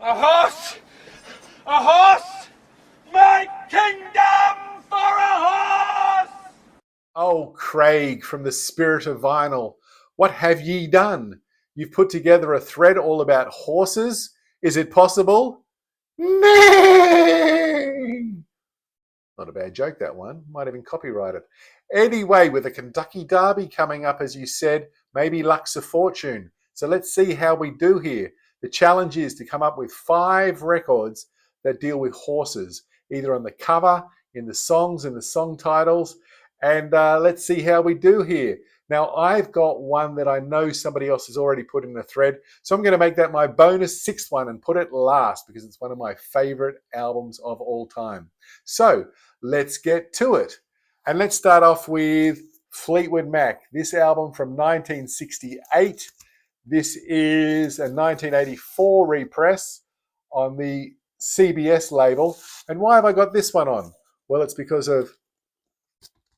A horse! A horse! My kingdom for a horse! Oh, Craig, from the spirit of vinyl, what have ye done? You've put together a thread all about horses. Is it possible? Nay! Not a bad joke, that one. Might have been copyrighted. Anyway, with the Kentucky Derby coming up, as you said, maybe luck's a fortune. So let's see how we do here. The challenge is to come up with 5 records that deal with horses, either on the cover, in the songs, in the song titles. And let's see how we do here. Now, I've got one that I know somebody else has already put in the thread. So I'm going to make that my bonus 6th one and put it last because it's one of my favorite albums of all time. So let's get to it. And let's start off with Fleetwood Mac. This album from 1968. This is a 1984 repress on the CBS label. And why have I got this one on? Well, it's because of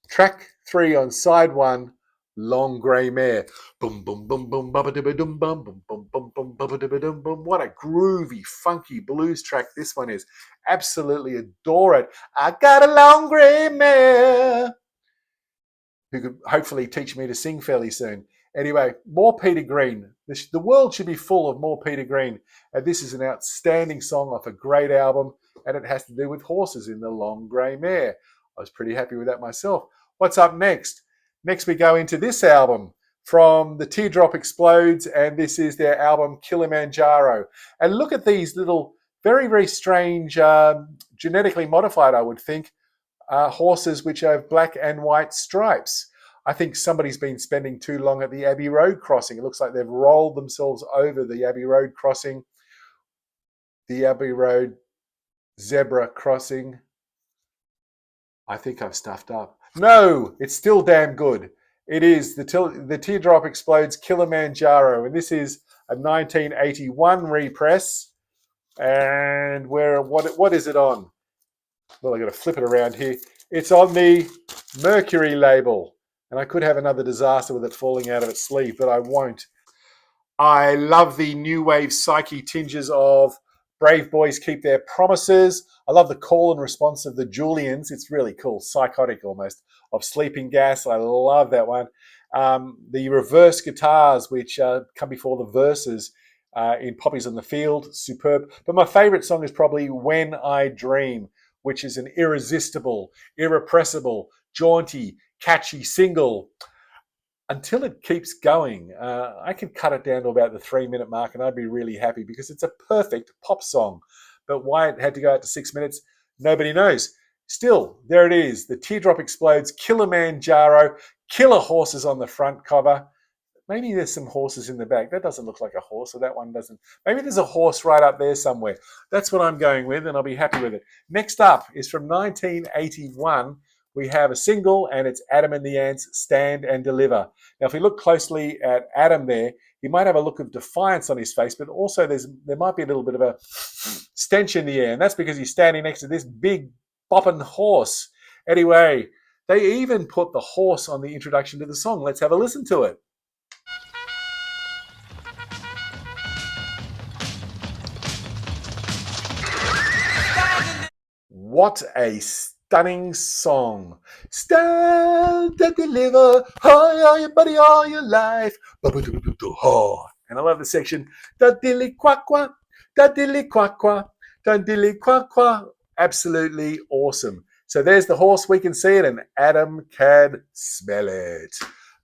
track 3 on side 1, Long Grey Mare. Boom, boom, boom, boom, bubba dibba dum bum, boom, boom, boom, boom, bubba dibba dum bum. What a groovy, funky blues track this one is. Absolutely adore it. I got a long grey mare, who could hopefully teach me to sing fairly soon. Anyway, more Peter Green. The world should be full of more Peter Green. And this is an outstanding song off a great album, and it has to do with horses in the Long Grey Mare. I was pretty happy with that myself. What's up next? Next we go into this album from The Teardrop Explodes, and this is their album Kilimanjaro. And look at these little, very, very strange, genetically modified, I would think, horses which have black and white stripes. I think somebody's been spending too long at the Abbey Road crossing. It looks like they've rolled themselves over the Abbey Road crossing, the Abbey Road zebra crossing. I think I've stuffed up. No, it's still damn good. It is the Teardrop Explodes Kilimanjaro, and this is a 1981 repress. And what is it on? Well, I got to flip it around here. It's on the Mercury label, and I could have another disaster with it falling out of its sleeve, but I won't. I love the new wave psyche tinges of Brave Boys Keep Their Promises. I love the call and response of the Julians. It's really cool, psychotic almost, of Sleeping Gas. I love that one. The reverse guitars, which come before the verses in Poppies on the Field, superb. But my favorite song is probably When I Dream, which is an irresistible, irrepressible, jaunty, catchy single. Until it keeps going, I could cut it down to about the 3-minute mark and I'd be really happy because it's a perfect pop song. But why it had to go out to 6 minutes, nobody knows. Still, there it is. The Teardrop Explodes, Kilimanjaro, killer horses on the front cover. Maybe there's some horses in the back. That doesn't look like a horse, or that one doesn't. Maybe there's a horse right up there somewhere. That's what I'm going with, and I'll be happy with it. Next up is from 1981. We have a single, and it's Adam and the Ants, Stand and Deliver. Now, if we look closely at Adam there, he might have a look of defiance on his face, but also there might be a little bit of a stench in the air, and that's because he's standing next to this big bopping horse. Anyway, they even put the horse on the introduction to the song. Let's have a listen to it. What a stunning song. Stand and deliver, all your body, all your life. And I love the section, da dilly quack quack, da dilly quack quack, da dilly quack quack. Absolutely awesome. So there's the horse, we can see it, and Adam can smell it.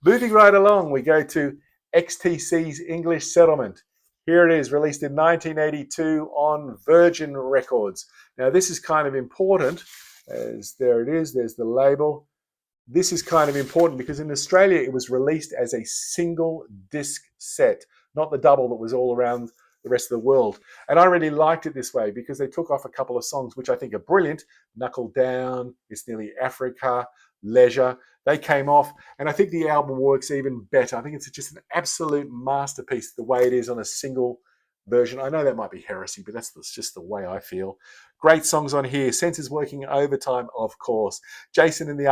Moving right along, we go to XTC's English Settlement. Here it is, released in 1982 on Virgin Records. Now, this is kind of important, as there it is, there's the label. This is kind of important because in Australia, it was released as a single disc set, not the double that was all around the rest of the world. And I really liked it this way because they took off a couple of songs, which I think are brilliant. Knuckle Down, It's Nearly Africa, Leisure. They came off, and I think the album works even better. I think it's just an absolute masterpiece the way it is on a single version. I know that might be heresy, but that's just the way I feel. Great songs on here. Senses Working Overtime, of course. Jason and the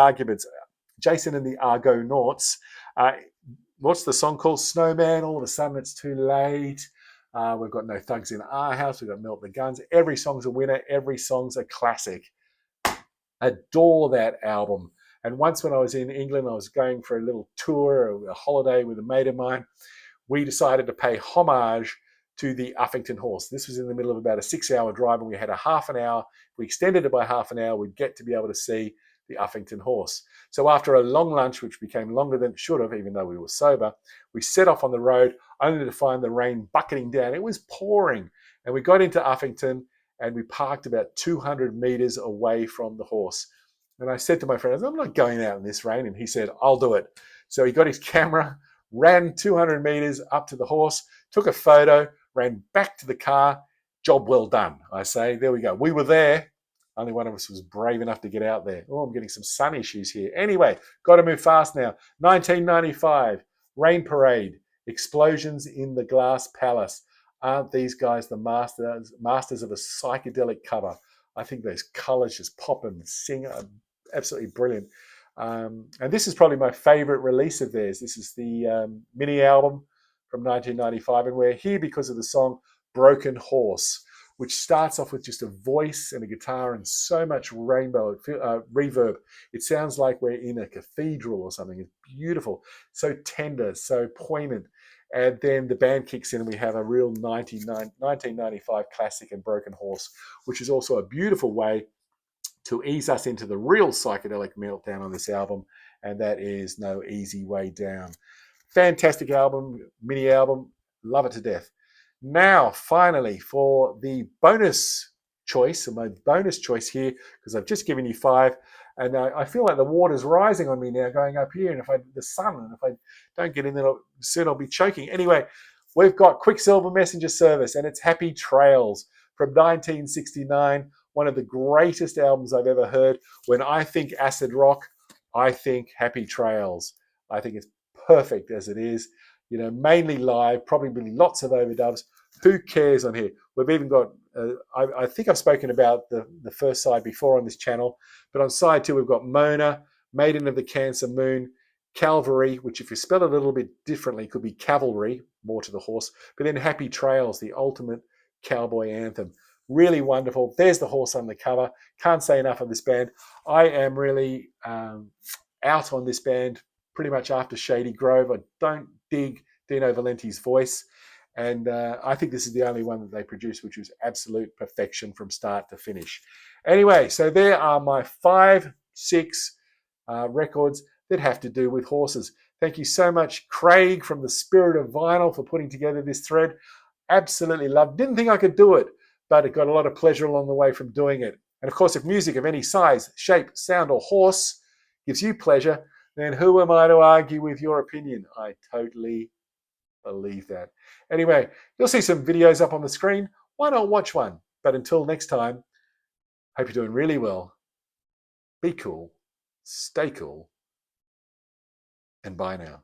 Argonauts. What's the song called? Snowman, All of a Sudden It's Too Late. We've got No Thugs in Our House. We've got Melt the Guns. Every song's a winner. Every song's a classic. Adore that album. And once when I was in England, I was going for a little tour, a holiday with a mate of mine. We decided to pay homage to the Uffington Horse. This was in the middle of about a 6-hour drive, and we had a half an hour. If we extended it by half an hour, we'd get to be able to see the Uffington Horse. So after a long lunch, which became longer than it should have, even though we were sober, we set off on the road only to find the rain bucketing down. It was pouring, and we got into Uffington, and we parked about 200 meters away from the horse. And I said to my friend, I'm not going out in this rain. And he said, I'll do it. So he got his camera, ran 200 meters up to the horse, took a photo, ran back to the car. Job well done, I say. There we go. We were there. Only one of us was brave enough to get out there. Oh, I'm getting some sun issues here. Anyway, got to move fast now. 1995, Rain Parade, Explosions in the Glass Palace. Aren't these guys the masters of a psychedelic cover? I think those colors just pop and sing, absolutely brilliant. And this is probably my favorite release of theirs. This is the mini album from 1995, and we're here because of the song Broken Horse, which starts off with just a voice and a guitar and so much rainbow reverb. It sounds like we're in a cathedral or something. It's beautiful, so tender, so poignant. And then the band kicks in and we have a real 1995 classic and Broken Horse, which is also a beautiful way to ease us into the real psychedelic meltdown on this album, and that is No Easy Way Down. Fantastic album, mini album, love it to death. Now, finally, for the bonus choice, my bonus choice here, because I've just given you 5, and I feel like the water's rising on me now going up here, and the sun, and if I don't get in there soon, I'll be choking. Anyway, we've got Quicksilver Messenger Service, and it's Happy Trails from 1969, one of the greatest albums I've ever heard. When I think acid rock, I think Happy Trails. I think it's perfect as it is, mainly live, probably lots of overdubs. Who cares on here? We've even got, I think I've spoken about the first side before on this channel, but on side 2, we've got Mona, Maiden of the Cancer Moon, Calvary, which if you spell it a little bit differently, could be cavalry, more to the horse, but then Happy Trails, the ultimate cowboy anthem. Really wonderful. There's the horse on the cover. Can't say enough of this band. I am really out on this band pretty much after Shady Grove. I don't dig Dino Valenti's voice, and I think this is the only one that they produced, which was absolute perfection from start to finish. Anyway, so there are my 5, 6 records that have to do with horses. Thank you so much, Craig from the Spirit of Vinyl, for putting together this thread. Absolutely loved. Didn't think I could do it, but it got a lot of pleasure along the way from doing it. And of course, if music of any size, shape, sound, or horse gives you pleasure, then who am I to argue with your opinion? I totally believe that. Anyway, you'll see some videos up on the screen. Why not watch one? But until next time, hope you're doing really well. Be cool, stay cool, and bye now.